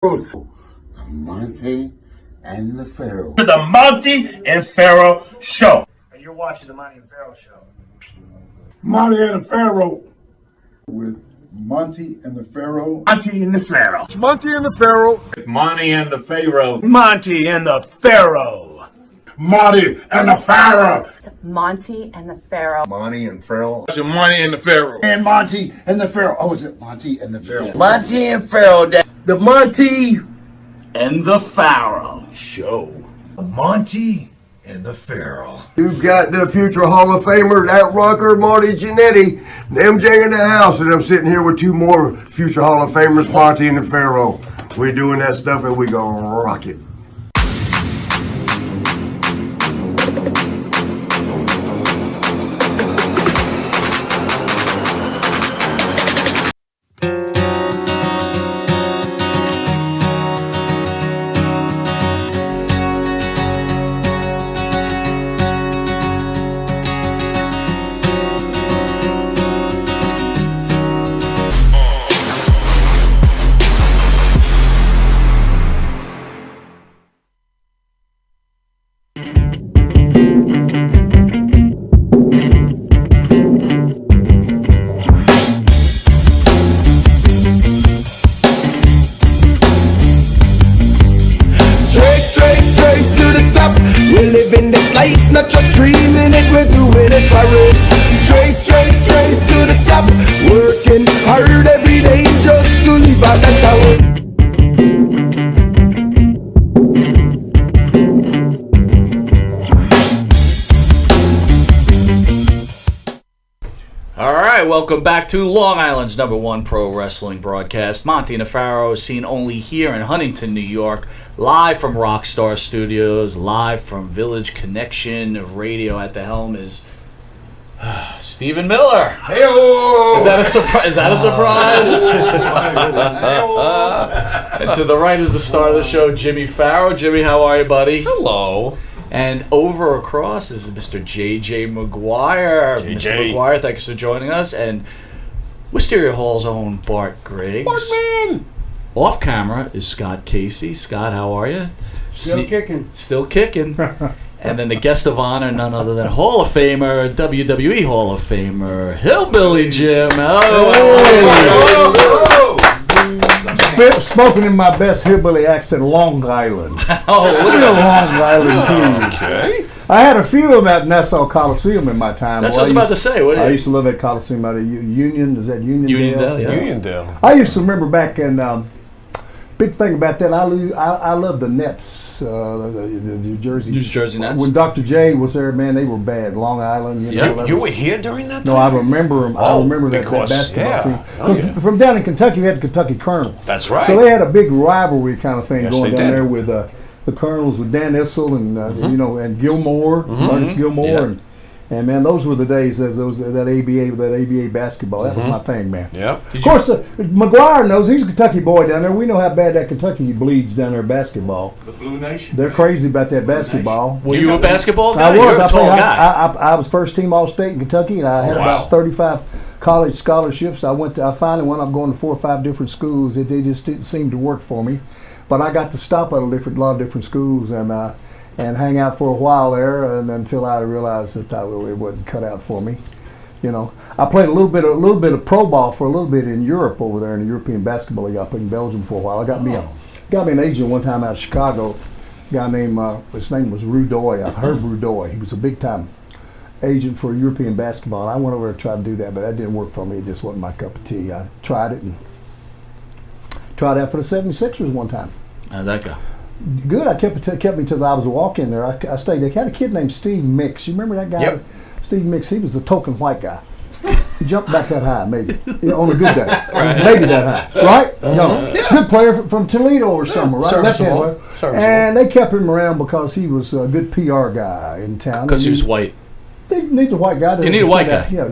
The Monty and the Pharaoh. To the Monty and Pharaoh Show. And you're watching the Monty and Pharaoh Show. Monty and the Pharaoh. With Monty and the Pharaoh. Monty and the Pharaoh. Monty and the Pharaoh. Monty and the Pharaoh. Monty and the Pharaoh. Monty and the Pharaoh. Monty and the Pharaoh. Monty and Pharaoh. Monty and the Pharaoh. And Monty and the Pharaoh. Oh, is it Monty and the Pharaoh? Monty and Pharaoh. The Monty and the Pharaoh Show. Monty and the Pharaoh. You've got the future Hall of Famer, that rocker, Marty Jannetty, and MJ in the house, and I'm sitting here with two more future Hall of Famers, Monty and the Pharaoh. We're doing that stuff and we gonna rock it. Straight to the top. We're living this life, not just dreaming it, we're doing it for it. Straight to the top. Working hard every day just to live out that tower. All right, welcome back to Long Island's #1 pro wrestling broadcast. Monty and the Pharaoh is seen only here in Huntington, New York, live from Rockstar Studios, live from Village Connection Radio. At the helm is Stephen Miller. Hey-o! Is that a surprise? And to the right is the star of the show, Jimmy Farrow. Jimmy, how are you, buddy? Hello. And over across is Mr. J.J. McGuire. Mr. McGuire, thanks for joining us. And Wisteria Hall's own Bart Griggs. Bartman! Off camera is Scott Casey. Scott, how are you? Still kicking. Still kicking. And then the guest of honor, none other than Hall of Famer, WWE Hall of Famer, Hillbilly Jim. Spoken in my best hillbilly accent, Long Island. Oh, look at Long Island too. Okay. I had a few of them at Nassau Coliseum in my time. That's what I was about to say. What I used to live at Coliseum out of Union. Is that Uniondale? Uniondale, yeah. Uniondale. I used to remember back in. Big thing about that, I love the Nets, the New Jersey Nets. When Dr. J was there, man, they were bad. Long Island, you know. You were here during that No, time? I remember them. I remember that basketball team. From down in Kentucky, we had the Kentucky Colonels. That's right. So they had a big rivalry kind of thing going down did. there with the Colonels, with Dan Issel and you know, and Gilmore, Marcus Gilmore, and man, those were the days that ABA basketball. That was my thing, man. Yeah. Of course, McGuire knows he's a Kentucky boy down there. We know how bad that Kentucky bleeds down there basketball. The Blue Nation. They're crazy about that basketball. Were you a basketball guy? I was. You're a tall guy. I was first team All-State in Kentucky, and I had about 35 college scholarships. I finally went up going to 4 or 5 different schools. They just didn't seem to work for me, but I got to stop at a lot of different schools and hang out for a while there, and until I realized that it wasn't cut out for me. You know, I played a little bit of pro ball for a little bit in Europe over there in the European Basketball League up in Belgium for a while. I got me an agent one time out of Chicago. A guy named his name was Rudoy. I've heard Rudoy. He was a big time agent for European basketball. And I went over and tried to do that, but that didn't work for me. It just wasn't my cup of tea. I tried it and tried out for the 76ers one time. How'd that go? Good. I kept me till I was walking there. I stayed. They had a kid named Steve Mix. You remember that guy? Yep. Steve Mix. He was the token white guy. He jumped back that high, maybe on a good day. Maybe that high, right? No, good player from Toledo or somewhere, right? Serviceable. And they kept him around because he was a good PR guy in town. Because he was white. They need the white guy. You need a white guy. Yeah,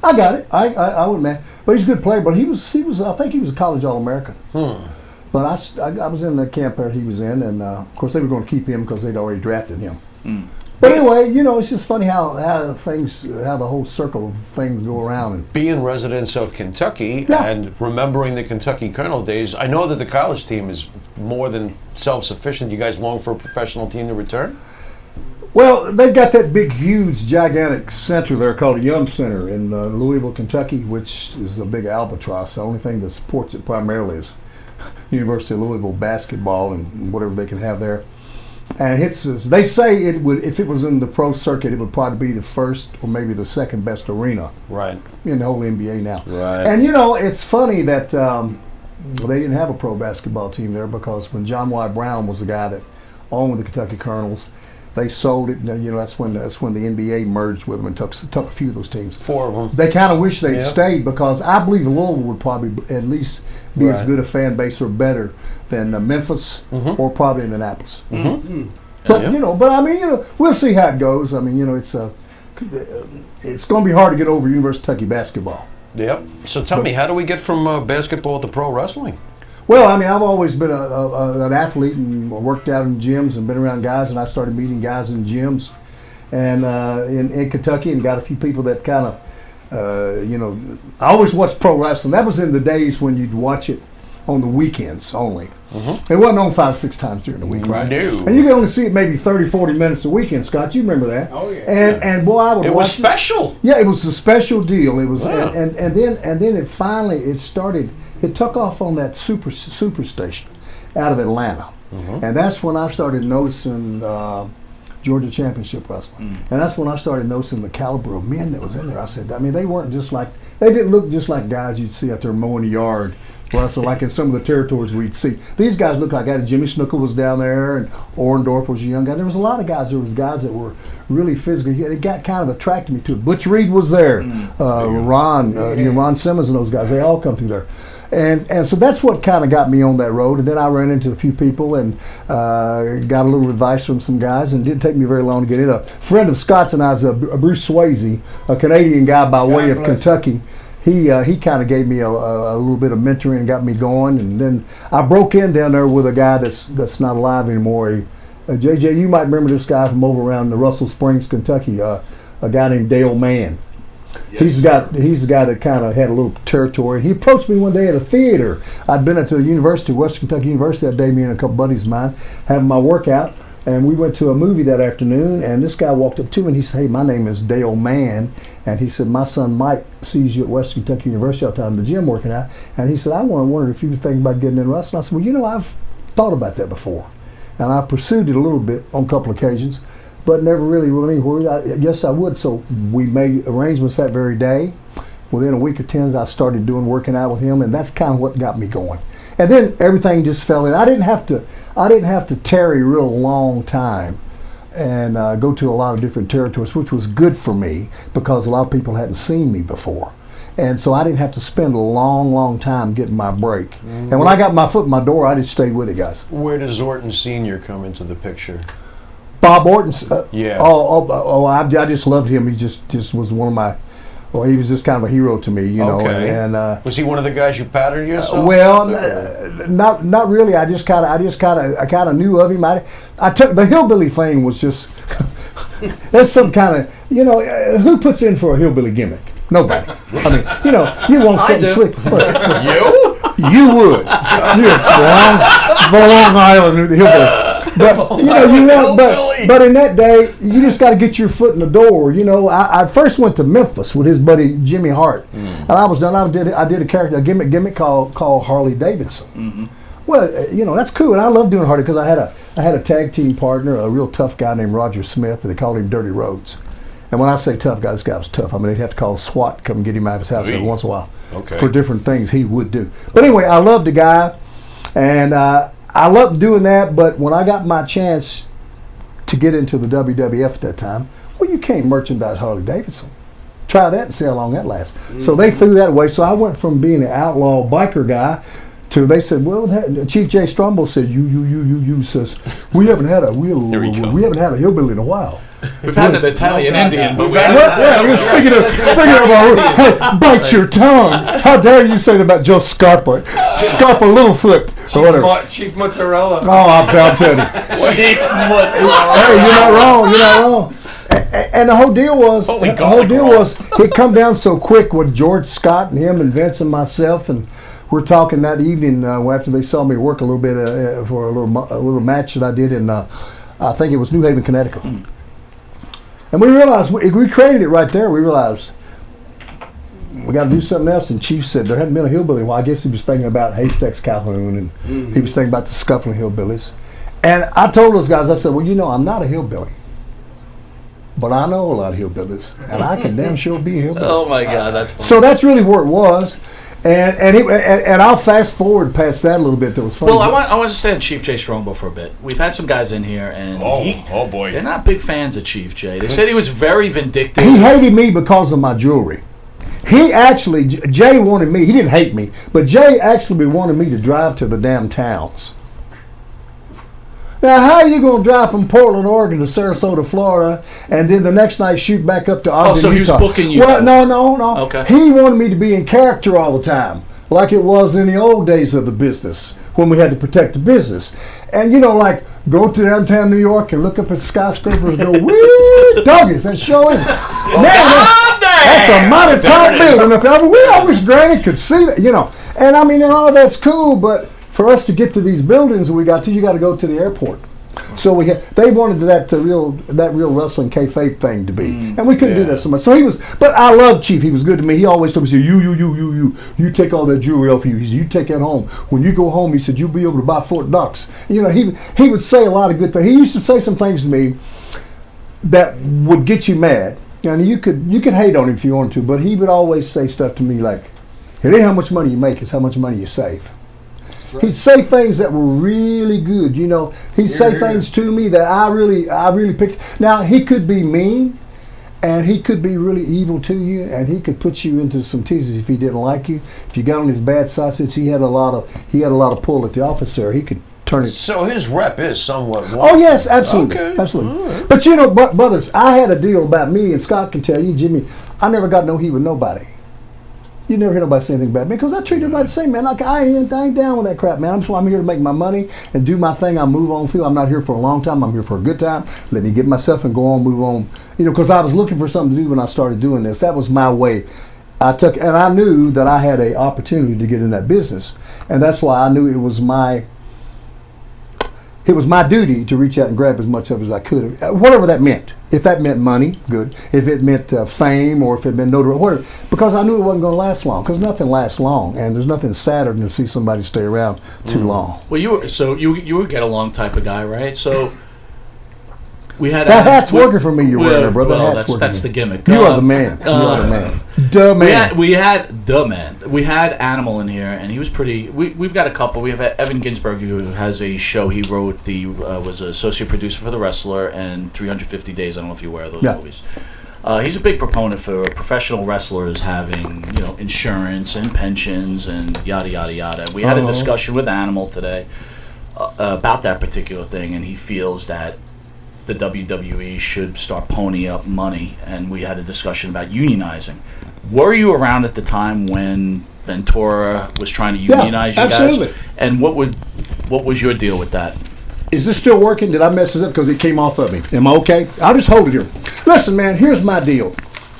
I got it. I wouldn't man. But he's a good player. But he was. I think he was a college All-American. But I was in the camp that he was in, and of course they were going to keep him because they'd already drafted him. But anyway, it's just funny how the whole circle of things go around. And being residents of Kentucky and remembering the Kentucky Colonel days, I know that the college team is more than self-sufficient. You guys long for a professional team to return? Well, they've got that big, huge, gigantic center there called the Yum Center in Louisville, Kentucky, which is a big albatross. The only thing that supports it primarily is University of Louisville basketball and whatever they can have there. And they say it would, if it was in the pro circuit, it would probably be the first or maybe the second best arena in the whole NBA now. Right. And it's funny that they didn't have a pro basketball team there, because when John Y. Brown was the guy that owned the Kentucky Colonels, they sold it. That's when the NBA merged with them and took a few of those teams. 4 of them. They kind of wish they'd stayed, because I believe Louisville would probably at least be as good a fan base or better than Memphis or probably Indianapolis. But we'll see how it goes. I mean, it's going to be hard to get over University of Kentucky basketball. Yep. So tell me, how do we get from basketball to pro wrestling? Well, I mean, I've always been an athlete and worked out in gyms and been around guys, and I started meeting guys in gyms and in Kentucky, and got a few people that kind of, I always watched pro wrestling. That was in the days when you'd watch it on the weekends only. It wasn't on 5-6 times during the week, right? No. And you could only see it maybe 30-40 minutes a weekend, Scott. You remember that? Oh yeah. And boy, I would watch it. Was special. Yeah, it was a special deal. It was, wow. and then it finally started. It took off on that Superstation out of Atlanta, and that's when I started noticing Georgia Championship Wrestling, and that's when I started noticing the caliber of men that was in there. I said, I mean, they didn't look just like guys you'd see out there mowing the yard. Wrestle like in some of the territories we'd see. These guys looked like guys. Jimmy Snooker was down there, and Orndorff was a young guy. There was a lot of guys. There was guys that were really physical. It got kind of attracted me to it. Butch Reed was there. Ron Simmons and those guys. They all come through there. And so that's what kind of got me on that road. And then I ran into a few people and got a little advice from some guys, and it didn't take me very long to get in. A friend of Scott's and I's, Bruce Swayze, a Canadian guy by way of Kentucky. He kind of gave me a little bit of mentoring and got me going. And then I broke in down there with a guy that's not alive anymore. JJ, you might remember this guy from over around the Russell Springs, Kentucky, a guy named Dale Mann. Yes. He's the guy that kind of had a little territory. He approached me one day at a theater. I'd been at the University, Western Kentucky University that day, me and a couple buddies of mine, having my workout. And we went to a movie that afternoon, and this guy walked up to me and he said, "Hey, my name is Dale Mann." And he said, "My son Mike sees you at Western Kentucky University all the time in the gym working out." And he said, "I wondered if you were thinking about getting in wrestling." I said, "Well, I've thought about that before." And I pursued it a little bit on a couple occasions, but never really went anywhere. Yes, I would. So we made arrangements that very day. Within a week or 10, I started working out with him, and that's kind of what got me going. And then everything just fell in. I didn't have to tarry a real long time and go to a lot of different territories, which was good for me because a lot of people hadn't seen me before. And so I didn't have to spend a long, long time getting my break. Mm-hmm. And when I got my foot in my door, I just stayed with it, guys. Where does Orton Sr. come into the picture? Bob Orton? Yeah. I just loved him. He just was one of my... Well, he was just kind of a hero to me, you know. Okay. And was he one of the guys you patterned yourself? Not really. I kind of knew of him. I took the hillbilly thing was just that's some kind of who puts in for a hillbilly gimmick? Nobody. I mean, you want something slick. You would. You're the Long Island hillbilly. But in that day, you just got to get your foot in the door. I first went to Memphis with his buddy Jimmy Hart, and I was done. I did a gimmick called Harley Davidson. Mm-hmm. Well, that's cool, and I love doing Harley because I had a tag team partner, a real tough guy named Roger Smith, and they called him Dirty Rhodes. And when I say tough guy, this guy was tough. I mean, they'd have to call SWAT to come get him out of his house every once in a while for different things he would do. But anyway, I loved the guy, and I loved doing that. But when I got my chance to get into the WWF at that time, you can't merchandise Harley Davidson. Try that and see how long that lasts. Mm-hmm. So they threw that away. So I went from being an outlaw biker guy to, they said, Chief Jay Strombo said, you says, we haven't had a hillbilly in a while. We've had an Italian Indian, but Speaking of, bite your tongue. How dare you say that about Joe Scarpa? Scarpa Littlefoot or whatever. Chief Mozzarella. Oh, I'll tell you. Chief Mozzarella. Hey, you're not wrong. You're not wrong. And the whole deal was, it come down so quick with George Scott and him and Vince and myself, and we're talking that evening after they saw me work a little bit for a little match that I did in, I think it was New Haven, Connecticut. And we realized, we created it right there. We realized we got to do something else. And Chief said there hadn't been a hillbilly. Well, I guess he was thinking about Haystacks Calhoun, and he was thinking about the Scuffling Hillbillies. And I told those guys, I said, well, I'm not a hillbilly, but I know a lot of hillbillies, and I can damn sure be a hillbilly. Oh my God, that's funny. So that's really where it was. And I'll fast forward past that a little bit. That was funny. Well, I want to stay on Chief Jay Strongbow for a bit. We've had some guys in here, and oh boy, they're not big fans of Chief Jay. They said he was very vindictive. He hated me because of my jewelry. He actually, Jay wanted me. He didn't hate me, but Jay actually wanted me to drive to the damn towns. Now, how are you going to drive from Portland, Oregon to Sarasota, Florida, and then the next night shoot back up to Ogden, so he Utah? was booking you? Well, no. Okay. He wanted me to be in character all the time, like it was in the old days of the business when we had to protect the business. And, like, go to downtown New York and look up at skyscrapers and go, wee, doggies, that show is. That's a mighty tall building up there. I wish Granny could see that, And, and all that's cool, but for us to get to these buildings we got to, you got to go to the airport. So they wanted that real wrestling kayfabe thing to be, and we couldn't do that so much. So he was, but I loved Chief. He was good to me. He always told me, you take all that jewelry off you. He said, you take that home. When you go home, he said, you'll be able to buy Fort Knox. He would say a lot of good things. He used to say some things to me that would get you mad, and you could hate on him if you wanted to, but he would always say stuff to me like, it ain't how much money you make, it's how much money you save. Right. He'd say things that were really good, He'd say things to me that I really picked. Now, he could be mean, and he could be really evil to you, and he could put you into some teases if he didn't like you. If you got on his bad side, since he had a lot of pull at the office there, he could turn it. So his rep is somewhat. Oh yes, absolutely, okay. Absolutely. Right. But brothers, I had a deal about me, and Scott can tell you, Jimmy. I never got no heat with nobody. You never hear nobody say anything about me because I treat everybody the same, man. Like I ain't down with that crap, man. I'm here to make my money and do my thing. I move on through. I'm not here for a long time. I'm here for a good time. Let me get myself and go on, move on. Because I was looking for something to do when I started doing this. That was my way. And I knew that I had an opportunity to get in that business, and that's why I knew it was my duty to reach out and grab as much of it as I could, whatever that meant. If that meant money, good. If it meant fame, or if it meant notoriety, whatever. Because I knew it wasn't going to last long. Because nothing lasts long, and there's nothing sadder than to see somebody stay around too long. Well, you were get along type of guy, right? So we had that hat's working for me. You're wearing there, brother. Well, that's the gimmick. You are the man. You are the man. The man. We had Animal in here, and he was pretty. We've got a couple. We have Evan Ginsberg, who has a show. He wrote was an associate producer for The Wrestler and 350 Days. I don't know if you wear those movies. He's a big proponent for professional wrestlers having insurance and pensions and yada yada yada. We had a discussion with Animal today about that particular thing, and he feels that the WWE should start ponying up money, and we had a discussion about unionizing. Were you around at the time when Ventura was trying to unionize you guys? And what was your deal with that? Is this still working? Did I mess this up because it came off of me? Am I okay? I'll just hold it here. Listen, man, here's my deal.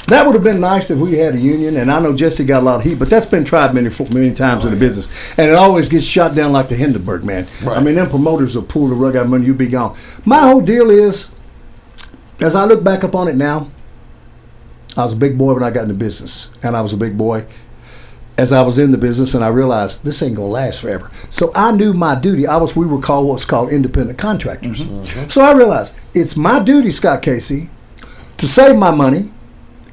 That would have been nice if we had a union, and I know Jesse got a lot of heat, but that's been tried many times in the business, and it always gets shot down like the Hindenburg, man. Right. I mean, them promoters will pull the rug out of money, you be gone. My whole deal is, as I look back upon it now, I was a big boy when I got in the business, and I was a big boy as I was in the business, and I realized this ain't gonna last forever. So I knew my duty. We were called what's called independent contractors. Mm-hmm. So I realized it's my duty, Scott Casey, to save my money.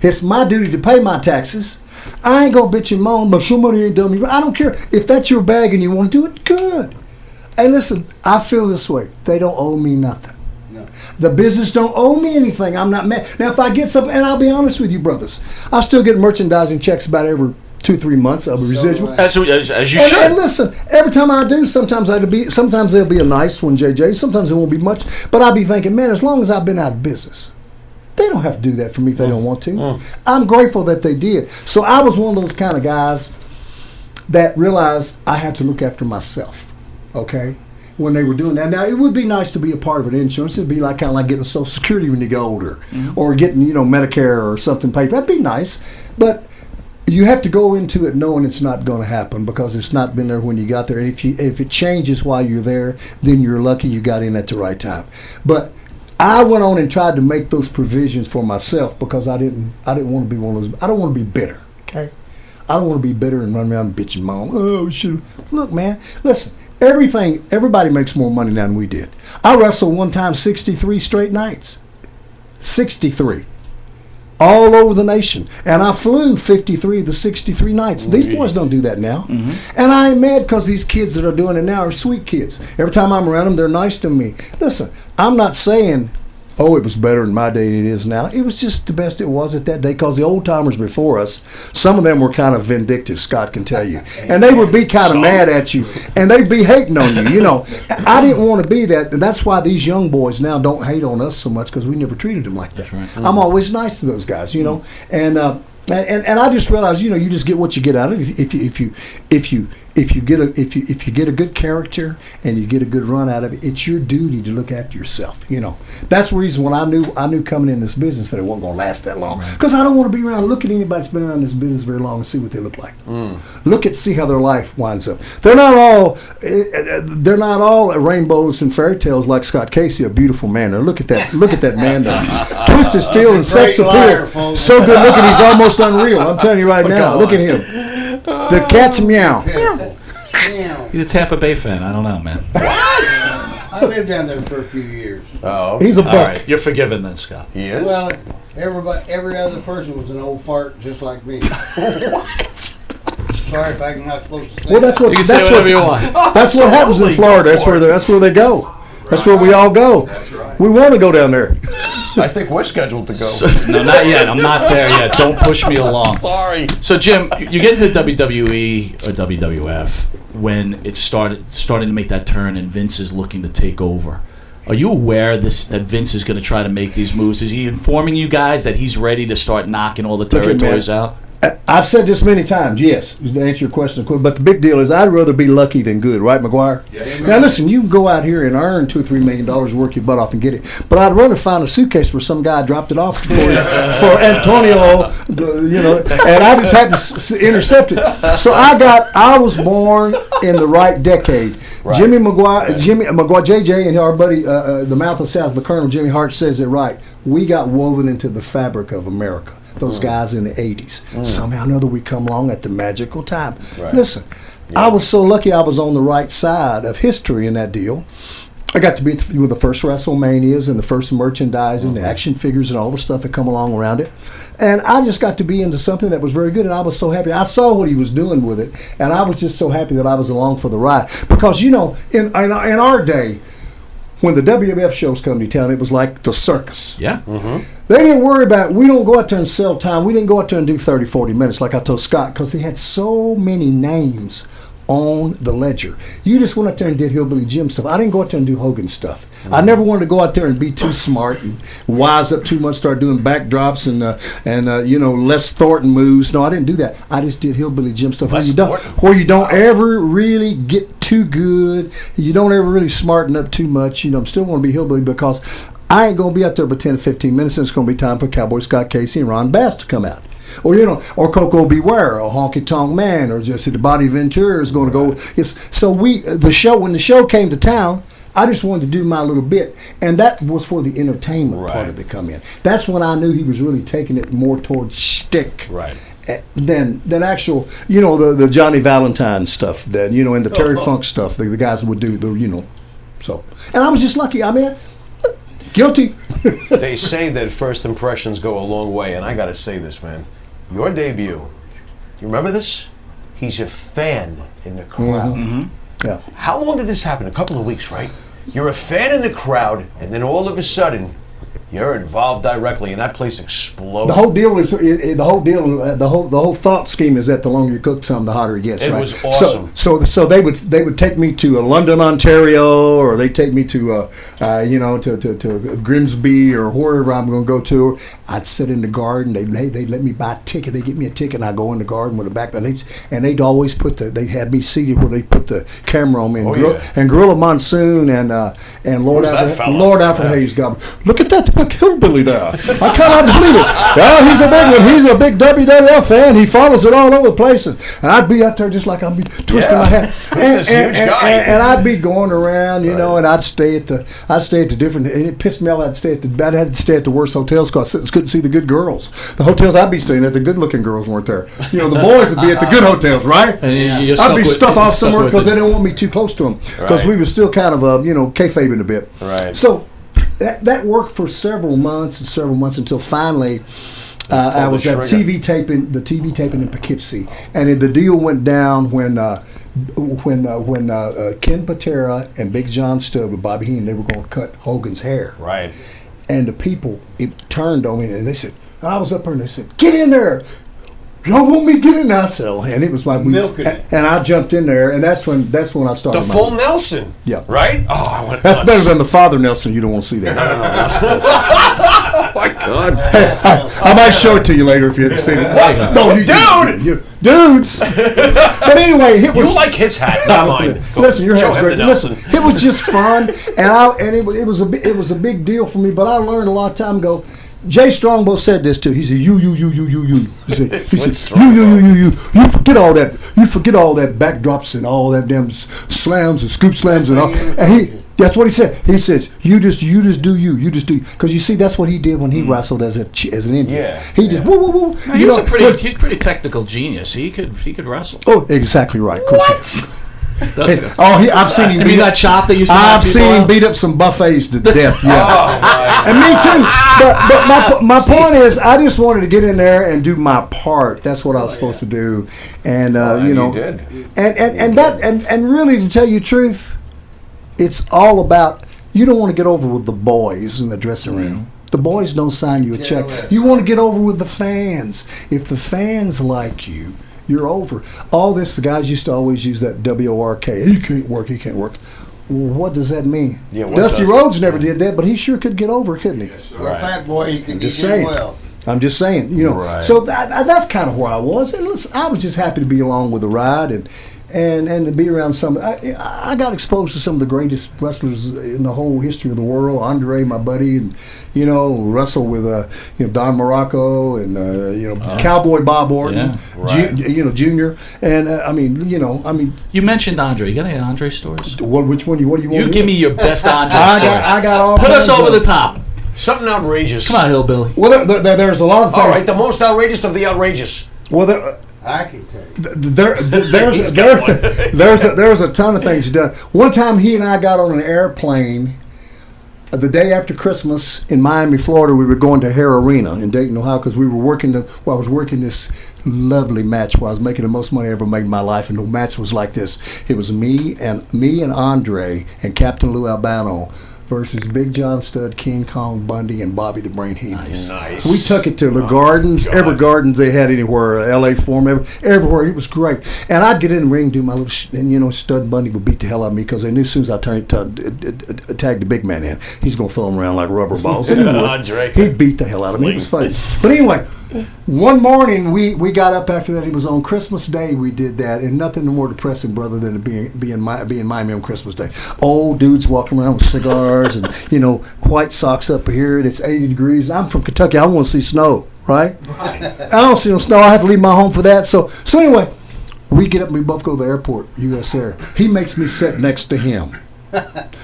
It's my duty to pay my taxes. I ain't gonna bitch and moan, but somebody ain't done me. I don't care. If that's your bag and you want to do it, good. Hey, listen, I feel this way. They don't owe me nothing. No. The business don't owe me anything. I'm not mad. Now, if I get something, and I'll be honest with you, brothers, I still get merchandising checks about every 2-3 months of a residual. As you should. And listen, every time I do, sometimes there'll be a nice one, JJ. Sometimes it won't be much. But I'll be thinking, man, as long as I've been out of business, They don't have to do that for me if they don't want to. I'm grateful that they did. So I was one of those kind of guys that realized I have to look after myself, okay, when they were doing that. Now, it would be nice to be a part of an insurance. It'd be like kind of like getting Social Security when you get older, or getting, Medicare or something paid. That'd be nice. But you have to go into it knowing it's not going to happen because it's not been there when you got there. And if it changes while you're there, then you're lucky you got in at the right time. But I went on and tried to make those provisions for myself because I didn't want to be one of those. I don't want to be bitter, okay? I don't want to be bitter and run around bitching, mom. Oh, shoot. Look, man, listen. Everybody makes more money now than we did. I wrestled one time 63 straight nights. 63. All over the nation. And I flew 53 of the 63 nights. These boys don't do that now. And I ain't mad because these kids that are doing it now are sweet kids. Every time I'm around them, they're nice to me. Listen, I'm not saying, oh, it was better in my day than it is now. It was just the best it was at that day because the old timers before us, some of them were kind of vindictive, Scott can tell you. And they would be kind of mad at you. And they'd be hating on you, I didn't want to be that. And that's why these young boys now don't hate on us so much because we never treated them like that. Right. I'm always nice to those guys, And I just realized, you just get what you get out of it. If you get a good character and you get a good run out of it, it's your duty to look after yourself. That's the reason when I knew coming in this business that it wasn't going to last that long. Because I don't want to be around. Look at anybody that's been around this business very long and see what they look like. See how their life winds up. They're not all rainbows and fairy tales like Scott Casey, a beautiful man. Now look at that man. Twisted steel and sex appeal. So good looking, he's almost unreal. I'm telling you right now. Look at him. The cat's meow. He's a Tampa Bay fan. I don't know, man. I lived down there for a few years. Oh, he's a buck. All right, you're forgiven then, Scott. He is. Well, every other person was an old fart just like me. What? Sorry if I'm not supposed to say. Well, that's what. You can say whatever you want. That's what happens in Florida. That's where they go. That's where we all go. That's right. We want to go down there. I think we're scheduled to go. No, not yet. I'm not there yet. Don't push me along. Sorry. So, Jim, you get into WWE or WWF when it starting to make that turn and Vince is looking to take over. Are you aware that Vince is going to try to make these moves? Is he informing you guys that he's ready to start knocking all the territories out? I've said this many times, yes, to answer your question. But the big deal is I'd rather be lucky than good, right, McGuire? Yes. Now, listen, you can go out here and earn $2 or $3 million, work your butt off and get it. But I'd rather find a suitcase where some guy dropped it off for Antonio, and I just happened to intercept it. So I was born in the right decade. Right. Jimmy McGuire, JJ, and our buddy, the Mouth of South, the Colonel Jimmy Hart says it right. We got woven into the fabric of America. Those guys in the 80s. Somehow or another we come along at the magical time. Right. Listen, I was so lucky I was on the right side of history in that deal. I got to be with the first WrestleManias and the first merchandising, the action figures and all the stuff that come along around it. And I just got to be into something that was very good, and I was so happy. I saw what he was doing with it, and I was just so happy that I was along for the ride. Because, in our day, when the WWF shows come to town, it was like the circus. Yeah. They didn't worry about, we don't go out there and sell time. We didn't go out there and do 30, 40 minutes like I told Scott, because they had so many names on the ledger. You just went out there and did Hillbilly Jim stuff. I didn't go out there and do Hogan stuff. I never wanted to go out there and be too smart and wise up too much, start doing backdrops and Les Thornton moves. No, I didn't do that. I just did Hillbilly Jim stuff where you don't ever really get too good. You don't ever really smarten up too much. I'm still want to be Hillbilly because I ain't going to be out there but 10 to 15 minutes, and it's going to be time for Cowboy Scott Casey and Ron Bass to come out. Or or Coco Beware, or Honky Tonk Man, or just the Bobby Ventura is going to go. So when the show came to town, I just wanted to do my little bit, and that was where the entertainment part of it come in. That's when I knew he was really taking it more towards shtick, than actual, the Johnny Valentine stuff, and the Terry Funk stuff. The guys would do So, and I was just lucky. I mean, guilty. They say that first impressions go a long way, and I got to say this, man. Your debut, you remember this? He's a fan in the crowd. Yeah. How long did this happen? A couple of weeks, right? You're a fan in the crowd, and then all of a sudden, You're involved directly, and that place exploded. The whole deal is the whole thought scheme is that the longer you cook some, the hotter it gets. It right? was awesome. So they would take me to London, Ontario, or they take me to to Grimsby or wherever I'm going to go to. I'd sit in the garden. They let me buy a ticket. They get me a ticket, and I go in the garden with a backpack. And they'd always they had me seated where they put the camera on me. And Gorilla Monsoon and Lord Alfred Hayes got me. Look at that hillbilly there. I cannot believe it. Yeah, he's a big one. He's a big WWF fan. He follows it all over the place. And I'd be out there just like I'm twisting my hat. And I'd be going around, and I'd stay at the different. And it pissed me off. I'd had to stay at the worst hotels because I couldn't see the good girls. The hotels I'd be staying at, the good-looking girls weren't there. The boys would be at the good hotels, right? I'd be stuck off somewhere because they didn't want me too close to them because we were still kind of kayfabing a bit. Right. So that worked for several months until finally I was at TV taping in Poughkeepsie, and the deal went down when Ken Patera and Big John Studd with Bobby Heenan, they were going to cut Hogan's hair. Right. And the people turned on me and they said, I was up there and they said, get in there. Y'all want me to get in there? I said, and it was like and I jumped in there, and that's when I started. The full Nelson. Yeah. Right? Oh, I went That's nuts. better than the Father Nelson. You don't want to see that. Oh my God. I might show it to you later if you haven't seen it. No, you dudes. But anyway, it was. You like his hat, not mine. Listen, your hat's great. Listen, it was just fun, and it was a big deal for me. But I learned a lot of time ago. Jay Strongbow said this too. He said, "You." He said, "You. You forget all that. You forget all that backdrops and all that damn slams and scoop slams and all." And that's what he said. He says, "You just do you. You just do." Because you see, that's what he did when he wrestled as an Indian. Yeah. He just woo woo woo. No, he's pretty technical genius. He could wrestle. Oh, exactly right. What? I've seen him. Beat that chop that you. I've seen him beat up some buffets to death. Yeah, and me too. But my point is, I just wanted to get in there and do my part. That's what I was supposed to do, and you did. And really, to tell you the truth, it's all about you don't want to get over with the boys in the dressing room. The boys don't sign you a check. You want to get over with the fans. If the fans like you, you're over. All this, the guys used to always use that WORK. He can't work. What does that mean? Yeah, Dusty Rhodes never did that, but he sure could get over, couldn't he? For a fat boy, he can just do saying. well. I'm just saying, Right. So that's kind of where I was. And listen, I was just happy to be along with the ride and to be around some. I got exposed to some of the greatest wrestlers in the whole history of the world. Andre, my buddy, and wrestle with Don Morocco and Cowboy Bob Orton, Junior, and You mentioned Andre. You got any Andre stories? Which one? What do you want? You give me your best Andre story. I got all. Put us over the top. Something outrageous. Come on, hillbilly. Well, there's a lot of things. All right, the most outrageous of the outrageous. Well, I can tell you. There's a ton of things done. One time, he and I got on an airplane. The day after Christmas in Miami, Florida, we were going to Hare Arena in Dayton, Ohio, because we were I was working this lovely match where I was making the most money I ever made in my life, and the match was like this. It was me and Andre and Captain Lou Albano versus Big John Studd, King Kong Bundy, and Bobby the Brain Heenan. Nice. We took it to the gardens, every gardens they had anywhere, LA Forum, everywhere. It was great. And I'd get in the ring, do my little, and Studd and Bundy would beat the hell out of me because they knew as soon as I tagged the big man in, he's going to throw them around like rubber balls. And he'd beat the hell out of me. It was funny. But anyway, one morning we got up after that. It was on Christmas Day we did that, and nothing more depressing, brother, than being Miami on Christmas Day. Old dudes walking around with cigars and white socks up here, and it's 80 degrees. I'm from Kentucky. I want to see snow, right? I don't see no snow. I have to leave my home for that. So anyway, we get up and we both go to the airport, U.S. Air. He makes me sit next to him.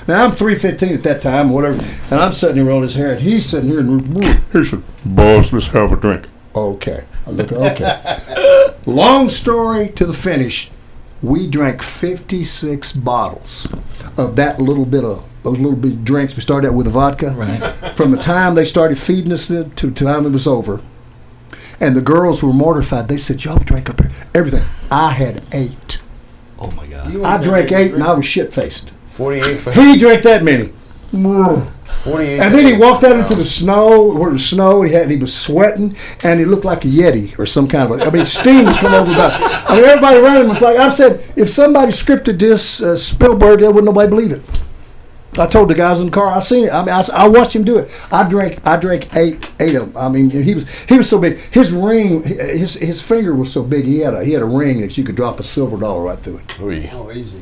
Now I'm 315 at that time, whatever, and I'm sitting here on his hair, and he's sitting here, and he said, "Boss, let's have a drink." Okay. I look, okay. Long story to the finish. We drank 56 bottles of that little bit of drinks. We started out with the vodka. Right. From the time they started feeding us to the time it was over. And the girls were mortified. They said, "Y'all drank up here everything." I had 8. Oh my God. I drank 8 and I was shit-faced. 48 for He drank that many. 48 48. And then he walked out into the snow, where it was snow. He was sweating, and he looked like a Yeti or some kind of. Steam was coming over about. I mean, everybody around him was like, I said, if somebody scripted this, Spielberg, wouldn't nobody believe it. I told the guys in the car, I seen it. I mean, I watched him do it. I drank eight of them. I mean, he was so big. His ring, his finger was so big. He had a ring that you could drop a silver dollar right through it. Oh, easy.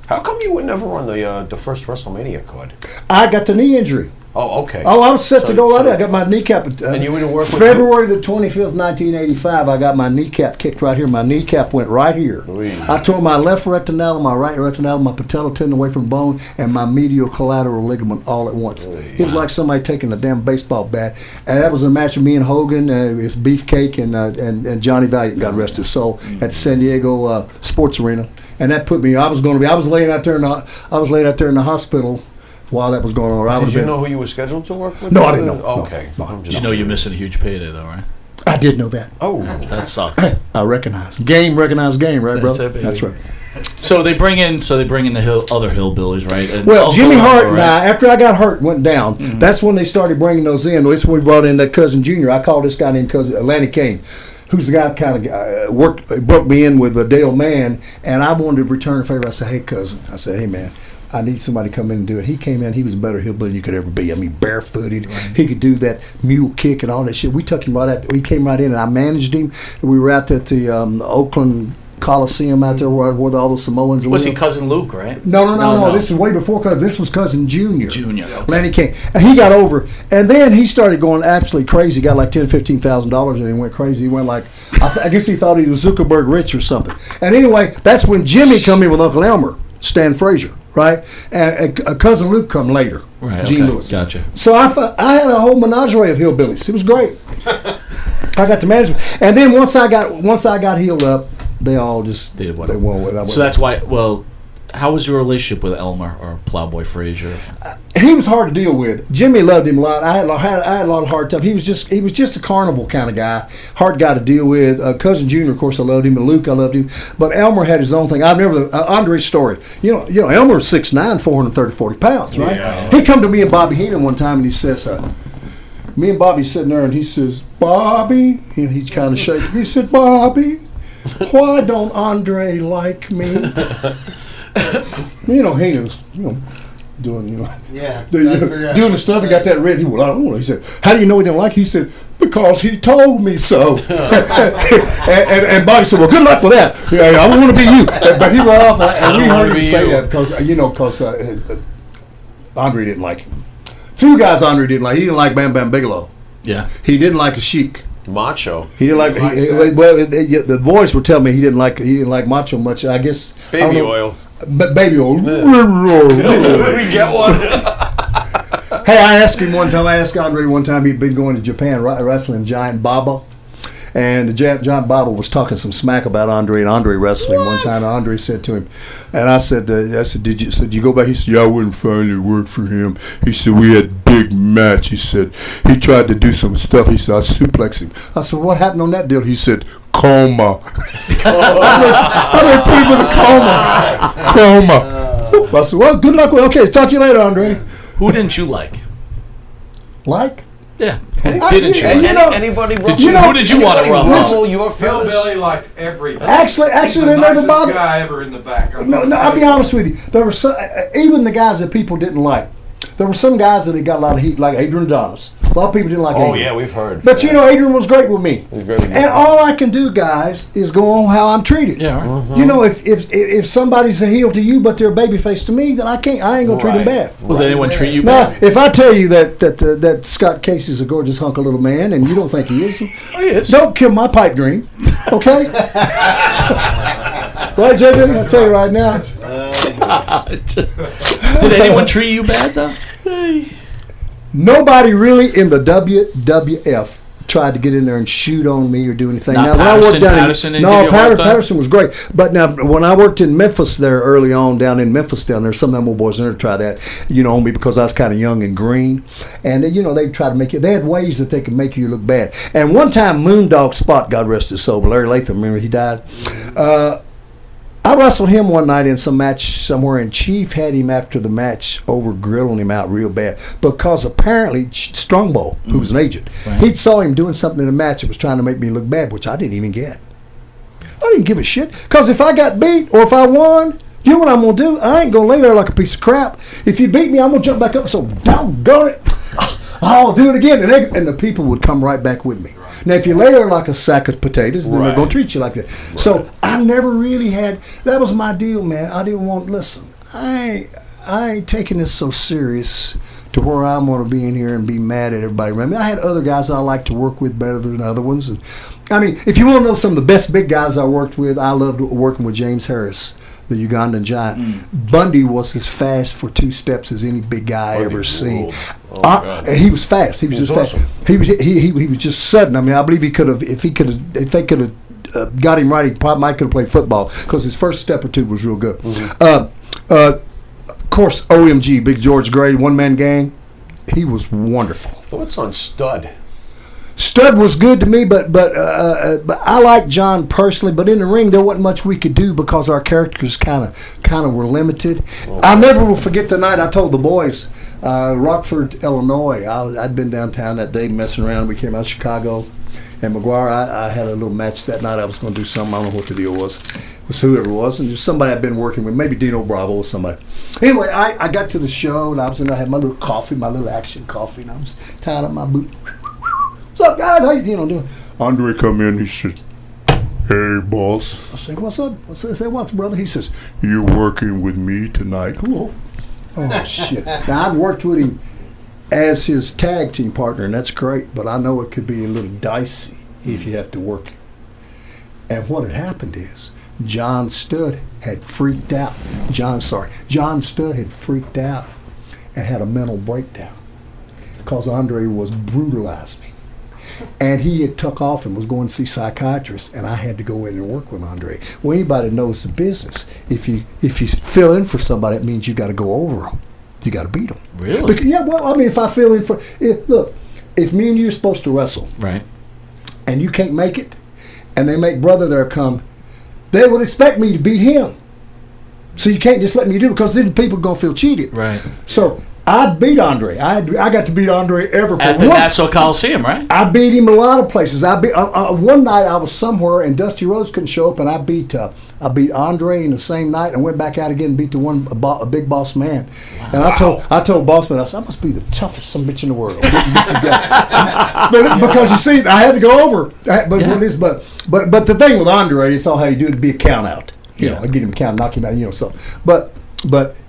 How come you were never on the first WrestleMania card? I got the knee injury. Oh, okay. Oh, I was set to go right there. I got my kneecap. And you didn't work with February the 25th, 1985, I got my kneecap kicked right here. My kneecap went right here. I tore my left rectal nail, my right rectal nail, my patella tendon away from bone, and my medial collateral ligament all at once. It was like somebody taking a damn baseball bat. And that was a match of me and Hogan, it was Beefcake and Johnny Valiant, God rest his soul, at the San Diego Sports Arena. And that put me. I was laying out there in the hospital while that was going on. Did you know who you were scheduled to work with? No, I didn't know. Okay. No. You know you're missing a huge payday, though, right? I did know that. Oh, that sucks. I recognize game, right, brother? That's right. So they bring in the other hillbillies, right? And well, Uncle Jimmy Hart Uncle, and right? I, after I got hurt, went down. Mm-hmm. That's when they started bringing those in. That's when we brought in that Cousin Junior. I called this guy named Cousin Lanny Kane, who's the guy kind of broke me in with Dale Mann, and I wanted to return a favor. I said, hey, cousin. I said, hey, man, I need somebody to come in and do it. He came in. He was a better hillbilly than you could ever be. I mean, barefooted. Right. He could do that mule kick and all that shit. We took him right out. We came right in, and I managed him. We were out at the Oakland Coliseum out there where all the Samoans was live. he Cousin Luke, right? No. This is way before Cousin. This was Cousin Junior. Okay. Lanny King. And he got over. And then he started going absolutely crazy. Got like $10,000, $15,000, and he went crazy. He went like, I guess he thought he was Zuckerberg rich or something. And anyway, that's when Jimmy come in with Uncle Elmer, Stan Frazier, right? And Cousin Luke come later. Right, Gene okay. Lewis. Gotcha. So I thought I had a whole menagerie of hillbillies. It was great. I got to manage them. And then once I got healed up, they all just they went with it. So that's why. Well, how was your relationship with Elmer or Plowboy Frazier? He was hard to deal with. Jimmy loved him a lot. I had a lot of hard time. He was just a carnival kind of guy, hard guy to deal with. Cousin Junior, of course, I loved him, and Luke, I loved him. But Elmer had his own thing. I remember Andre's story. You know, Elmer was 6'9", 440 pounds, right? Yeah. He come to me and Bobby Heenan one time, and he says, me and Bobby sitting there, and he says, Bobby, and he's kind of shaking. He said, Bobby, why don't Andre like me? Heenan's, doing, doing the stuff. He got that red. He went, I don't know. He said, how do you know he didn't like it? He said, because he told me so. and Bobby said, well, good luck with that. Yeah, I want to be you. But he went off, and we heard him say that because Andre didn't like him. Few guys Andre didn't like. He didn't like Bam Bam Bigelow. Yeah. He didn't like the Sheik. Macho. He didn't like. The boys were telling me he didn't like Macho much. I guess baby oil. But baby oil. We get one. Hey, I asked Andre one time. He'd been going to Japan wrestling Giant Baba, and the Giant Baba was talking some smack about Andre and Andre wrestling one time. And Andre said to him, and I said, did you go back? He said, yeah, I wouldn't find it work for him. He said, we had a big match. He said, he tried to do some stuff. He said, I suplexed him. I said, what happened on that deal? He said, coma. I put him in a coma. I said, well, good luck with it. Okay, talk to you later, Andre. Who didn't you like? Yeah. Didn't you? Anybody ruffle? Who did you want to ruffle? Your feathers? Hillbilly liked everything. Actually, they never bothered. Guy ever in the back. No, I'll be honest with you. There were even the guys that people didn't like. There were some guys that got a lot of heat, like Adrian Adonis. A lot of people didn't like Adrian. Oh, yeah, we've heard. But, Adrian was great with me. He was great with me. And all I can do, guys, is go on how I'm treated. Yeah, right. Mm-hmm. If somebody's a heel to you, but they're a babyface to me, then I ain't going to treat them bad. Well, did anyone treat you now, bad? if I tell you that Scott Casey's a gorgeous hunk of little man, and you don't think he is, he is. Don't kill my pipe dream, okay? Right, JJ? I'll tell you right now. Did anyone treat you bad, though? Nobody really in the WWF tried to get in there and shoot on me or do anything. Not now, when Patterson, I worked down Patterson in Patterson was great. But now, when I worked in Memphis there early on, down there, some of them old boys in there tried that, on me because I was kind of young and green. And they tried to make you. They had ways that they could make you look bad. And one time, Moondog Spot, God rest his soul, Larry Latham, remember he died. I wrestled him one night in some match somewhere, and Chief had him after the match over grilling him out real bad because apparently Strongbow, who was an agent, he'd saw him doing something in the match that was trying to make me look bad, which I didn't even get. I didn't give a shit because if I got beat or if I won, you know what I'm going to do? I ain't going to lay there like a piece of crap. If you beat me, I'm going to jump back up. So doggone it, I'll do it again. And the people would come right back with me. Now, if you lay there like a sack of potatoes, then they're going to treat you like that. So I never really had, that was my deal, man. I didn't want, listen, I ain't taking this so serious to where I'm going to be in here and be mad at everybody around me. I had other guys I like to work with better than other ones. And, I mean, if you want to know some of the best big guys I worked with, I loved working with James Harris, the Ugandan giant. Bundy was as fast for 2 steps as any big guy I ever seen. He was fast. He was just awesome. fast. He was just sudden. I mean, I believe he could have if they could have got him right, he probably might could have played football because his first step or 2 was real good. Of course, OMG, Big George Gray, One Man Gang. He was wonderful. Thoughts on Stud? Stud was good to me, but I like John personally. But in the ring, there wasn't much we could do because our characters kind of were limited. I never will forget the night I told the boys, Rockford, Illinois. I'd been downtown that day messing around. We came out of Chicago, and McGuire. I had a little match that night. I was going to do something. I don't know what the deal was. It was whoever it was, and it was somebody I'd been working with, maybe Dino Bravo or somebody. Anyway, I got to the show, and I had my little coffee, my little action coffee, and I was tying up my boot. What's up, guys? How you doing? Andre come in. He says, "Hey, boss." I say, "What's up?" I say, "What's, brother?" He says, "You're working with me tonight." Oh shit! Now I've worked with him as his tag team partner, and that's great. But I know it could be a little dicey if you have to work him. And what had happened is John Studd had freaked out. John Studd had freaked out and had a mental breakdown because Andre was brutalizing him. And he had took off and was going to see psychiatrists, and I had to go in and work with Andre. Well, anybody that knows the business, if you fill in for somebody, it means you got to go over them. You got to beat them. Really? Because, yeah. Well, I mean, if I fill in for if me and you are supposed to wrestle, right, and you can't make it, and they make brother there come, they would expect me to beat him. So you can't just let me do it because then people are gonna feel cheated. Right. So I beat Andre. I got to beat Andre ever at the Nassau Coliseum, right? I beat him a lot of places. I beat one night I was somewhere and Dusty Rhodes couldn't show up, and I beat Andre in the same night and went back out again and beat a big boss man. Wow. And I told boss man, I said, I must be the toughest son of a bitch in the world. But because you see, I had to go over. But the thing with Andre, it's all how you do it to be a count out. You know, I get him a count, knock him out. You know, so but.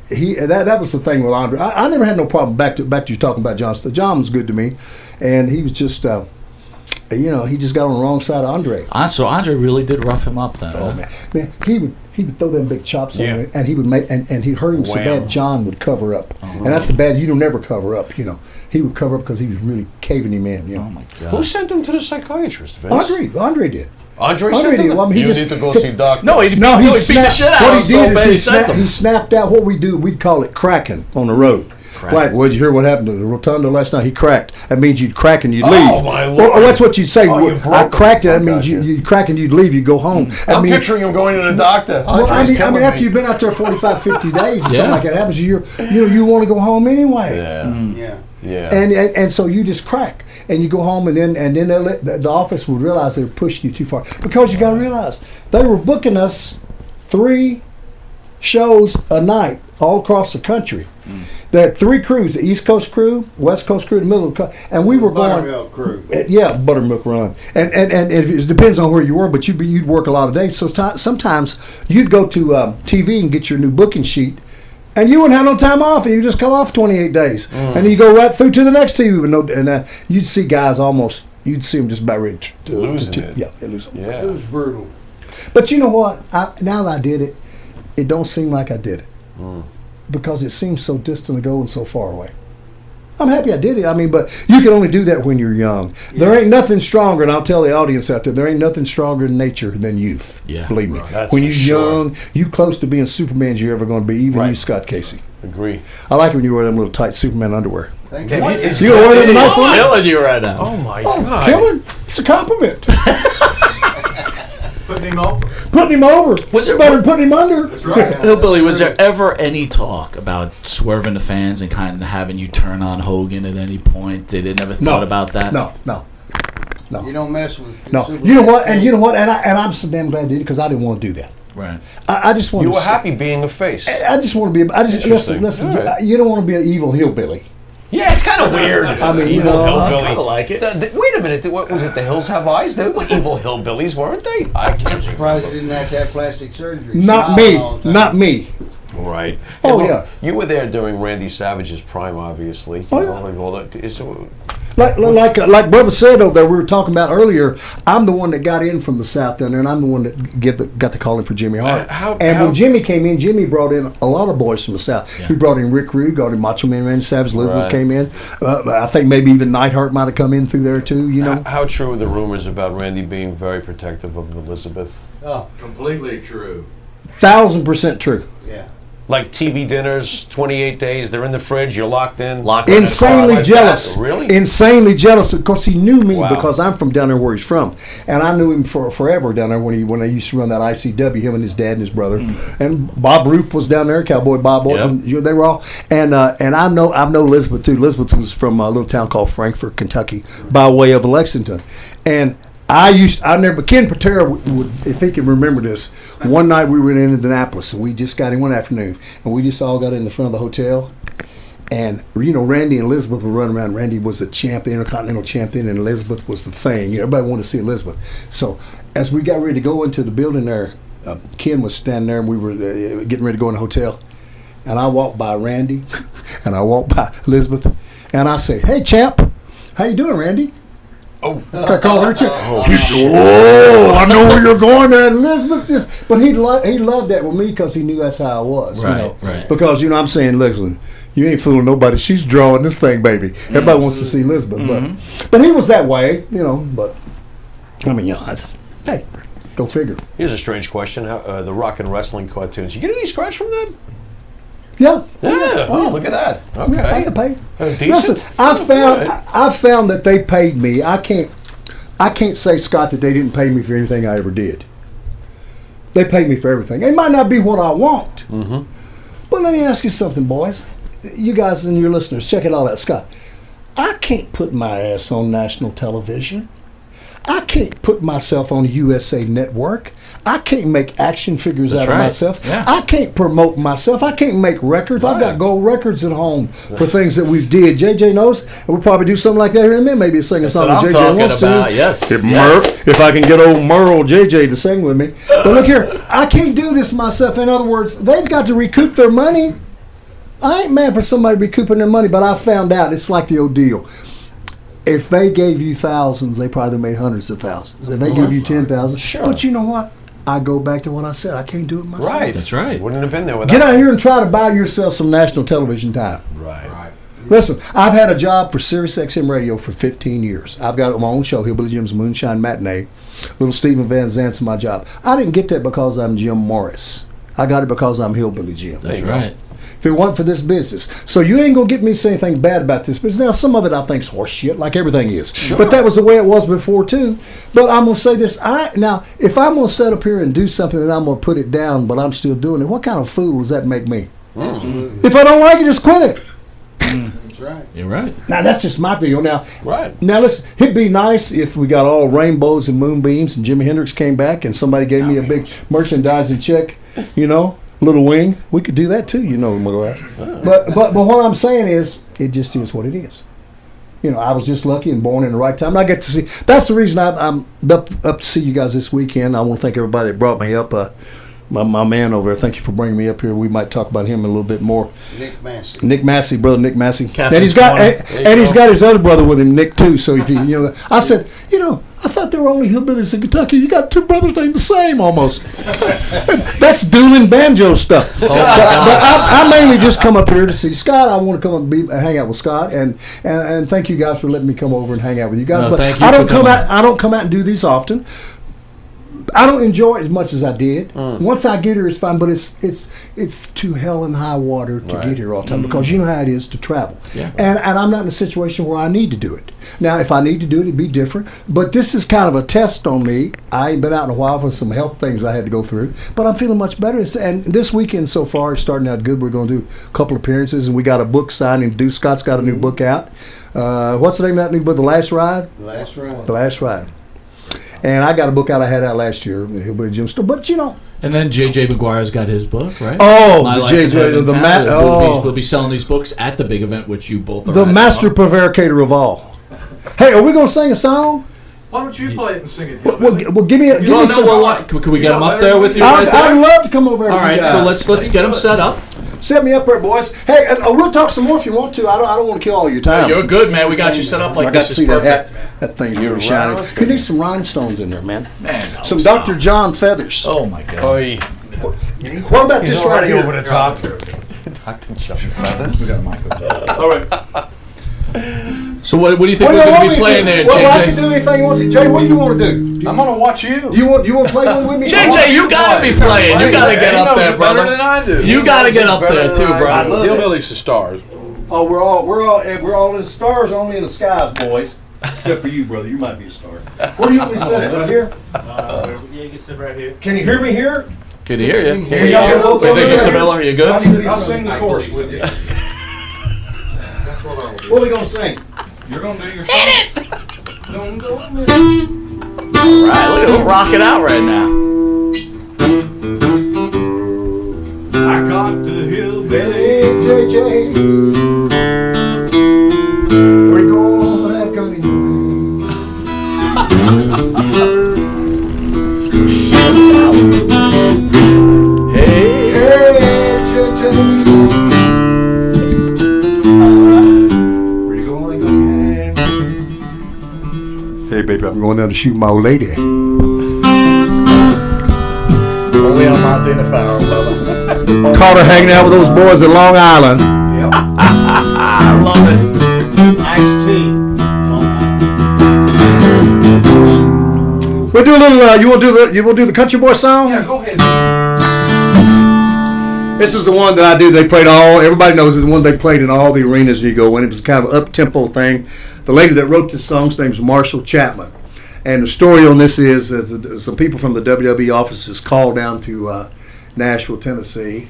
That was the thing with Andre. I never had no problem. Back to you talking about John. John was good to me, and he was just, he just got on the wrong side of Andre. So Andre really did rough him up then. Oh man, he would throw them big chops on him, and he would make and he hurt him so bad. John would cover up, and that's the bad. You don't never cover up. You know, he would cover up because he was really caving him in. You know. Oh my God. Who sent him to the psychiatrist, Vince? Andre did. Andre sent him? Well, I mean, you need to go see doctor. No, he beat the shit out of him. What he did is he snapped out. What we do, we'd call it cracking on the road. Like, well, did you hear what happened to the rotunda last night? He cracked. That means you'd crack and you'd leave. Oh, my Lord. Or that's what you'd say. I cracked it. That Oh, means you'd crack and you'd leave. You'd go home. I'm picturing him going to the doctor. Well, I mean, after you've been out there 45, 50 days or something like that happens, you want to go home anyway. Yeah. And so you just crack and you go home, and then the office would realize they were pushing you too far, because you got to realize they were booking us 3 shows a night all across the country. They had 3 crews: the East Coast crew, West Coast crew, the middle of the country, and we were Buttermilk crew. Buttermilk Run, and it depends on where you were, but you'd work a lot of days. So sometimes you'd go to TV and get your new booking sheet. And you wouldn't have no time off, and you just come off 28 days, and then you go right through to the next TV with no. And you'd see guys you'd see them just about ready to losing it. Yeah, they lose it. Yeah, it was brutal. But you know what? Now that I did it, it don't seem like I did it because it seems so distant ago and so far away. I'm happy I did it. I mean, but you can only do that when you're young. Yeah. There ain't nothing stronger, and I'll tell the audience out there ain't nothing stronger in nature than youth. Yeah, believe me. When you're young, you close to being Superman as you're ever going to be, even you, Scott Casey. Agree. I like it when you wear them little tight Superman underwear. Thank you. You gonna wear them nice one? I'm killing you right now. Oh my God. Killing? It's a compliment. Putting him over. Putting him over. Was It's it- better than putting him under. That's right. Hillbilly, was there ever any talk about swerving the fans and kind of having you turn on Hogan at any point? They never thought about that? No. You don't mess with. No. You know what? And you know what? And I'm so damn glad I did it because I didn't want to do that. Right. I just want You to. were happy being a face. I just want to be. I just Interesting. listen. All right. You don't want to be an evil hillbilly. Yeah, it's kind of weird. I mean, you evil know, I hillbilly. kind of like it. Wait a minute. What was it? The Hills Have Eyes? They were evil hillbillies, weren't they? I can't. Surprised you didn't have to have plastic surgery. Not Smile me. all the time. Not me. Right. Oh, well, yeah. You were there during Randy Savage's prime, obviously. Oh, You know, yeah. like all that- is- Like brother said over there, we were talking about earlier. I'm the one that got in from the South down there, and I'm the one that got the calling for Jimmy Hart. When Jimmy came in, Jimmy brought in a lot of boys from the South. Yeah. He brought in Rick Rude, got in Macho Man Randy Savage, Elizabeth Right. came in. I think maybe even Neidhart might have come in through there too. You know, How true are the rumors about Randy being very protective of Elizabeth? Oh, Completely true. 1,000% true. yeah. Like TV dinners, 28 days, they're in the fridge, you're locked in. Locked in a car Insanely like jealous. that? Really? Insanely jealous because he knew me Wow. because I'm from down there where he's from, and I knew him for forever down there when they used to run that ICW. Him and his dad and his brother, and Bob Roop was down there, Cowboy Bob. Yep. And, they were all, and I know Elizabeth too. Elizabeth was from a little town called Frankfort, Kentucky, by way of Lexington, and. Ken Patera would, if he can remember this, one night we were in Indianapolis and we just got in one afternoon and we just all got in the front of the hotel and, Randy and Elizabeth were running around. Randy was the champ, the Intercontinental champion, and Elizabeth was the thing. Everybody wanted to see Elizabeth. So as we got ready to go into the building there, Ken was standing there and we were getting ready to go in the hotel. And I walked by Randy and I walked by Elizabeth and I say, "Hey, champ, how you doing, Randy?" Oh. I call her champ. He said, "Oh, I know where you're going there." And Elizabeth just, but he loved that with me because he knew that's how I was. Right, right. Because, I'm saying, listen, you ain't fooling nobody. She's drawing this thing, baby. Everybody wants to see Elizabeth. But he was that way, but, I mean, hey, go figure. Here's a strange question. The rock and wrestling cartoons, you get any scratch from that? Yeah. Yeah. Oh, look at that. Okay. I get paid. Decent. Listen, I found that they paid me. I can't say, Scott, that they didn't pay me for anything I ever did. They paid me for everything. It might not be what I want. Mm-hmm. But let me ask you something, boys. You guys and your listeners, check it all out. Scott, I can't put my ass on national television. I can't put myself on USA Network. I can't make action figures That's out of right. myself. Yeah. I can't promote myself. I can't make records. I've got gold records at home for things that we did. JJ knows, and we'll probably do something like that here in a minute. Maybe sing a song what that I'm JJ talking wants about. to. Yes, If, yes. if I can get old Merle JJ to sing with me. But look here, I can't do this myself. In other words, they've got to recoup their money. I ain't mad for somebody recouping their money, but I found out it's like the old deal. If they gave you thousands, they probably made hundreds of thousands. If they give you 10,000, Sure. But you know what? I go back to what I said. I can't do it myself. Right. That's right. Wouldn't have been there without Get out here and try to buy yourself some national television time. Right. Listen, I've had a job for Sirius XM Radio for 15 years. I've got my own show, Hillbilly Jim's Moonshine Matinee. Little Stephen Van Zant's my job. I didn't get that because I'm Jim Morris. I got it because I'm Hillbilly Jim. That's right. If it wasn't for this business. So you ain't going to get me to say anything bad about this business. Now, some of it I think is horse shit, like everything is. Sure. But that was the way it was before, too. But I'm going to say this. Now, if I'm going to sit up here and do something and I'm going to put it down, but I'm still doing it, what kind of fool does that make me? Absolutely. If I don't like it, just quit it. That's right. You're right. Now, that's just my deal. Now, Right. Now, listen, it'd be nice if we got all rainbows and moonbeams and Jimi Hendrix came back and somebody gave me a big merchandising check, little wing. We could do that too, But what I'm saying is, it just is what it is. I was just lucky and born in the right time. And I get to see. That's the reason I'm up to see you guys this weekend. I want to thank everybody that brought me up. My man over there, thank you for bringing me up here. We might talk about him a little bit more. Nick Massey, brother Nick Massey, Captain and he's got Corner. he's got his other brother with him, Nick too. So if I said, I thought there were only hillbillies in Kentucky. You got two brothers named the same almost. That's dueling banjo stuff. But I mainly just come up here to see Scott. I want to come and hang out with Scott, and thank you guys for letting me come over and hang out with you guys. No, but thank you I don't for come coming. out. I don't come out and do these often. I don't enjoy it as much as I did. Once I get here, it's fine, but it's to hell and high water to get here all the time because you know how it is to travel. Yeah. And I'm not in a situation where I need to do it. Now, if I need to do it, it'd be different. But this is kind of a test on me. I ain't been out in a while for some health things I had to go through, but I'm feeling much better. And this weekend so far is starting out good. We're going to do a couple appearances, and we got a book signing to do. Scott's got a new book out. What's the name of that new book? The Last Ride? Last round. The Last Ride. And I got a book out I had out last year, Hillbilly Jim Store. But you know. And then J.J. McGuire's got his book, right? Oh, My the Life J.J. in the Town. oh. We'll be selling these books at the big event, which you both are The at Master tomorrow. Prevaricator of all. Hey, are we going to sing a song? Why don't you play it and sing it? Well, give me some. Can we get them up there with you right I'd there? love to come over. All right, so let's get them set up. Set me up there, boys. Hey, and we'll talk some more if you want to. I don't want to kill all your time. You're good, man. We got you set up like I got this. to see that hat. That thing's really shiny. You need some rhinestones in there, man. Some Dr. John feathers. Oh my God. Oy. What about this right here? Over the top. Dr. John Feathers. We got a microphone. All right. So what do you think Well, we're what going to we be playing do? there, Well, I can JJ? do anything you want to. Jay, what do you want to do? I'm gonna watch you. You want to play one with me? JJ, you got to be playing. You got to get up there, brother. Better than I do. You got to get up there too, brother. Hillbillies to stars. Oh, we're all in the stars, only in the skies, boys. Except for you, brother. You might be a star. Where do you want me to sit? Right here? Yeah, you can sit right here. Can you hear me here? Good to hear you. Here y'all go. What do you think, Isabella? Are you good? I'll sing the chorus with you. That's what I will do. What are we gonna sing? You're gonna do your song. Don't go miss. All right, look at him rocking out right now. I got the hillbilly. Hey, JJ. Where you going with that gun in your hand? Hey. Hey, JJ. Where you going with that gun in your hand? Hey, baby, I'm going down to shoot my old lady. Only on Monty and the Pharaoh, brother. Caught her hanging out with those boys in Long Island. I love it. Iced tea. We'll do a little. You will do the country boy song. Yeah, go ahead. This is the one that I do. They played everybody knows it's the one they played in all the arenas you go in. It was kind of an up-tempo thing. The lady that wrote this song's name is Marshall Chapman. And the story on this is some people from the WWE offices called down to Nashville, Tennessee,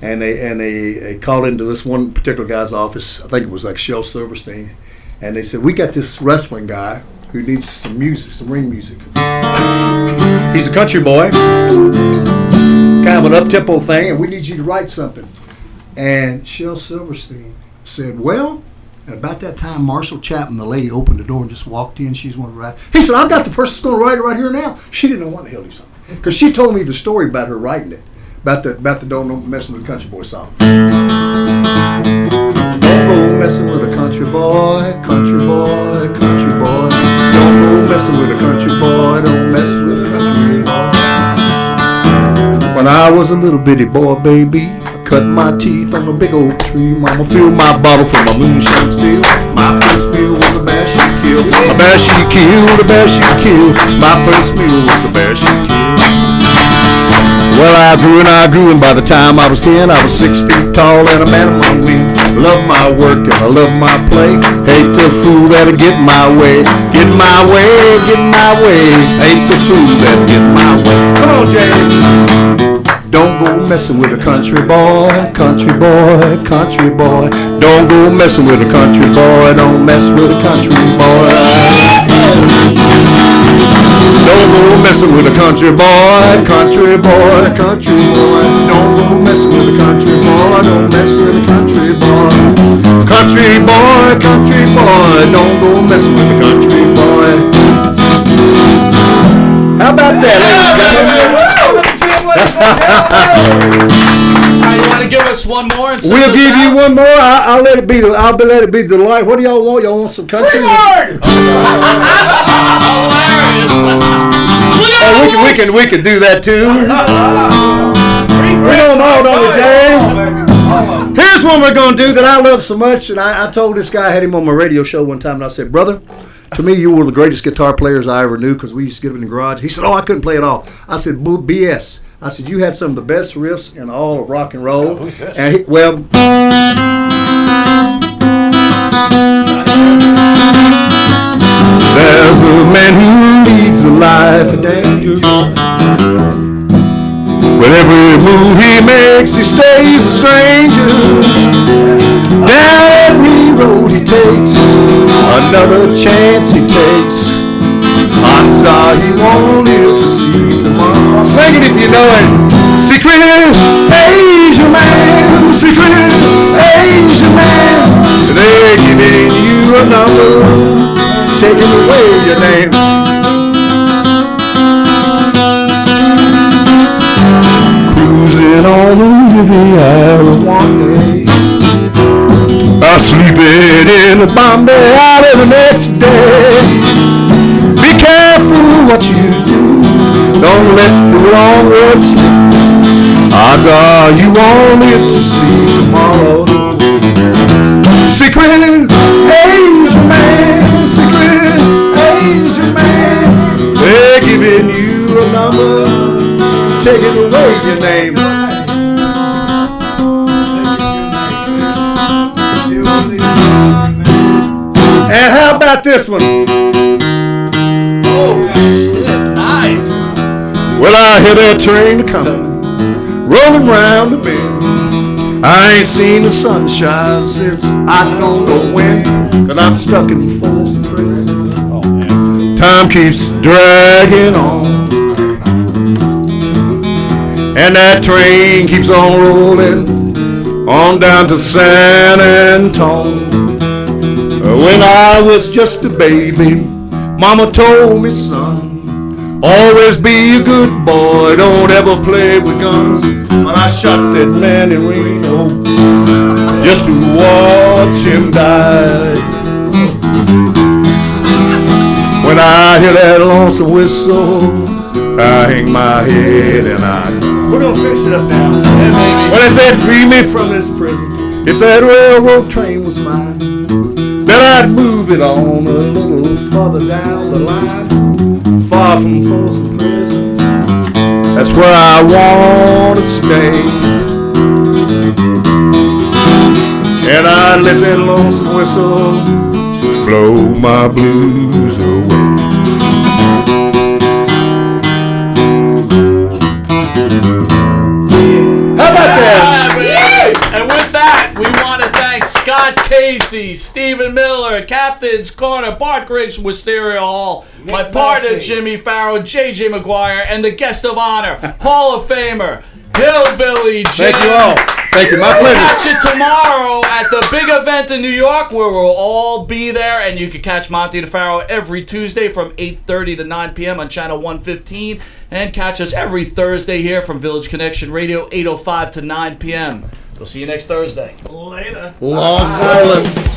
and they called into this one particular guy's office. I think it was like Shel Silverstein, and they said, "We got this wrestling guy who needs some music, some ring music. He's a country boy, kind of an up-tempo thing, and we need you to write something." And Shel Silverstein said, "Well." And about that time, Marshall Chapman, the lady, opened the door and just walked in. She's going to write. He said, "I've got the person that's going to write it right here now." She didn't know what the hell he's talking, because she told me the story about her writing it, about the don't messing with the country boy song. Don't go messing with a country boy, country boy, country boy. Don't go messing with a country boy, don't mess with a country boy. When I was a little bitty boy, baby, cut my teeth on a big oak tree. Mama filled my bottle from my moonshine still. My first meal was a bear she killed. A bear she killed, a bear she killed. My first meal was a bear she killed. Well, I grew, and by the time I was 10, I was 6 feet tall and a man among men. Love my work and I love my play. Hate the fool that'll get my way. Get my way, get my way. Hate the fool that'll get my way. Come on, James. Don't go messing with a country boy, country boy, country boy. Don't go messing with a country boy, don't mess with a country boy. Don't go messing with a country boy, country boy, country boy. Don't go messing with a country boy, don't mess with a country boy. Country boy, country boy, don't go messing with a country boy. How about that, ladies and gentlemen? You want to give us one more? And We'll give you one more. I'll let it be. Let it be the light. What do y'all want? Y'all want some country? Oh, we can do that too. We don't know, don't we, James? Here's one we're gonna do that I love so much, and I told this guy, I had him on my radio show one time, and I said, "Brother, to me, you were the greatest guitar players I ever knew because we used to get them in the garage. He said, "Oh, I couldn't play at all." I said, "BS." I said, "You had some of the best riffs in all of rock and roll." Who's this? And well. There's a man who leads a life of danger. With every move he makes, he stays a stranger. Down every road he takes, another chance he takes. Odds are he won't live to see tomorrow. Sing it if you know it. Secret Asian man, secret Asian man. They're giving you a number, taking away your name. Cruising on the Riviera one day, sleeping in the Bombay alley the next day. Be careful what you do, don't let the wrong word slip. Odds are you won't live to see tomorrow. Secret Asian man, secret Asian man. They're giving you a number, taking away your name. And how about this one? Oh, nice. Well, I hear that train coming, rolling round the bend. I ain't seen the sunshine since I don't know when, 'cause I'm stuck in Folsom Prison. Time keeps dragging on, and that train keeps on rolling on down to San Antone. When I was just a baby, Mama told me, son, always be a good boy, don't ever play with guns. But I shot that man in Reno just to watch him die. When I hear that lonesome whistle, I hang my head and we're gonna finish it up now. Well, if they free me from this prison, if that railroad train was mine, then I'd move it on a little further down the line, far from Folsom Prison. That's where I want to stay. And I'd let that lonesome whistle blow my blues away. How about that? And with that, we want to thank Scott Casey, Stephen Miller, Captain's Corner, Bart Griggs from Wisteria Hall, my partner Jimmy Farrow, JJ McGuire, and the guest of honor, Hall of Famer, Hillbilly Jim. Thank you all. Thank you. My We'll pleasure. catch you tomorrow at the big event in New York where we'll all be there, and you can catch Monty DeFaro every Tuesday from 8:30 to 9 p.m. on Channel 115, and catch us every Thursday here from Village Connection Radio, 8:05 to 9 p.m. We'll see you next Thursday. Later. Long Island.